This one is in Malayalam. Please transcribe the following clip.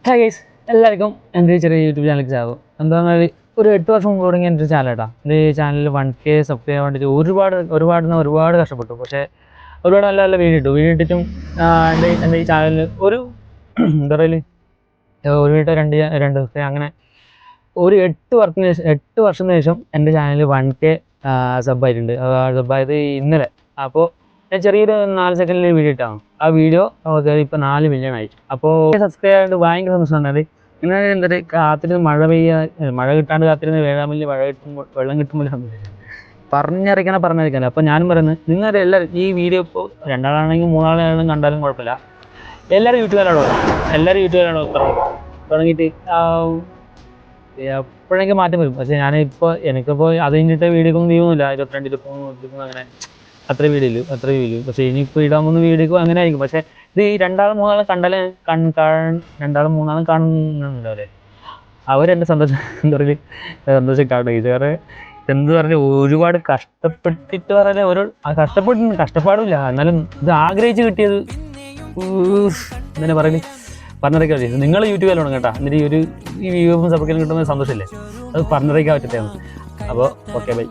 ഹായ് ഗൈസ്, എല്ലാവർക്കും എൻ്റെ ചെറിയ യൂട്യൂബ് ചാനലിലേക്ക് സ്വാഗതം. എന്താണെന്നാൽ ഒരു 8 വർഷം മുമ്പ് തുടങ്ങിയ എൻ്റെ ഒരു ചാനൽ കേട്ടോ. എൻ്റെ ഈ ചാനലിൽ 1K സബ്സ്ക്രൈബ് ചെയ്യാൻ വേണ്ടിയിട്ട് ഒരുപാട് കഷ്ടപ്പെട്ടു. പക്ഷേ ഒരുപാട് നല്ല നല്ല വീഡിയോ ഇട്ടിട്ടും എൻ്റെ ഈ ചാനലിൽ ഒരു എന്താ പറയുക, ഒരു വീഡിയോ രണ്ട് ദിവസം അങ്ങനെ ഒരു 8 വർഷത്തിന് ശേഷം എൻ്റെ ചാനലിൽ 1K സബ്ബായിട്ടുണ്ട്. സബ്ബായത് ഇന്നലെ. അപ്പോൾ ഞാൻ ചെറിയൊരു 4 സെക്കൻഡിൽ വീഡിയോ ഇട്ടാണ്. ആ വീഡിയോ ഇപ്പോൾ 4 മില്യൺ ആയി. അപ്പോൾ സബ്സ്ക്രൈബ് ആയിട്ട് ഭയങ്കര സന്തോഷമുണ്ടായി. ഇങ്ങനെ എന്താ കാത്തിരുന്ന് മഴ കിട്ടാണ്ട് കാത്തിരുന്ന് വേഴാമല്ലി വെള്ളം കിട്ടുമ്പോൾ പറഞ്ഞറിയിക്കാനല്ല. അപ്പോൾ ഞാനും പറയുന്നത്, നിങ്ങളുടെ എല്ലാവരും ഈ വീഡിയോ ഇപ്പോൾ 2 ആളാണെങ്കിൽ 3 ആളാണെങ്കിലും കണ്ടാലും കുഴപ്പമില്ല. എല്ലാവരും യൂട്യൂബിലാണ് തുടങ്ങിയിട്ട് എപ്പോഴെങ്കിലും മാറ്റം വരും. പക്ഷേ എനിക്കിപ്പോൾ അത് കഴിഞ്ഞിട്ട് വീഡിയോക്കൊന്നും ചെയ്യുന്നില്ല. 22, 23 അങ്ങനെ അത്ര വീഡിയോ. പക്ഷേ ഇനിയിപ്പോൾ ഇടാൻ പോകുന്ന വീഡിയോ അങ്ങനെ ആയിരിക്കും. പക്ഷേ ഇത് ഈ 2 ആളും 3 ആളും കണ്ടാലേ 2 ആളും 3 ആളും കാണുന്നുണ്ടാവില്ലേ, അവരെൻ്റെ സന്തോഷം കാണും. ഇതുവരെ എന്ത് പറഞ്ഞാൽ ഒരുപാട് കഷ്ടപ്പെട്ടിട്ട് പറഞ്ഞാൽ കഷ്ടപ്പാടില്ല. എന്നാലും ഇത് ആഗ്രഹിച്ച് കിട്ടിയത് ഇങ്ങനെ പറഞ്ഞറിയിക്കാൻ പറ്റില്ല. നിങ്ങൾ യൂട്യൂബിലാണ് കേട്ടോ. എന്നിട്ട് ഈ വ്യൂവും സബ്സ്ക്രൈബും കിട്ടുന്ന സന്തോഷമില്ലേ, അത് പറഞ്ഞറിയിക്കാൻ പറ്റത്തേ. അപ്പോൾ ഓക്കെ, ബൈ.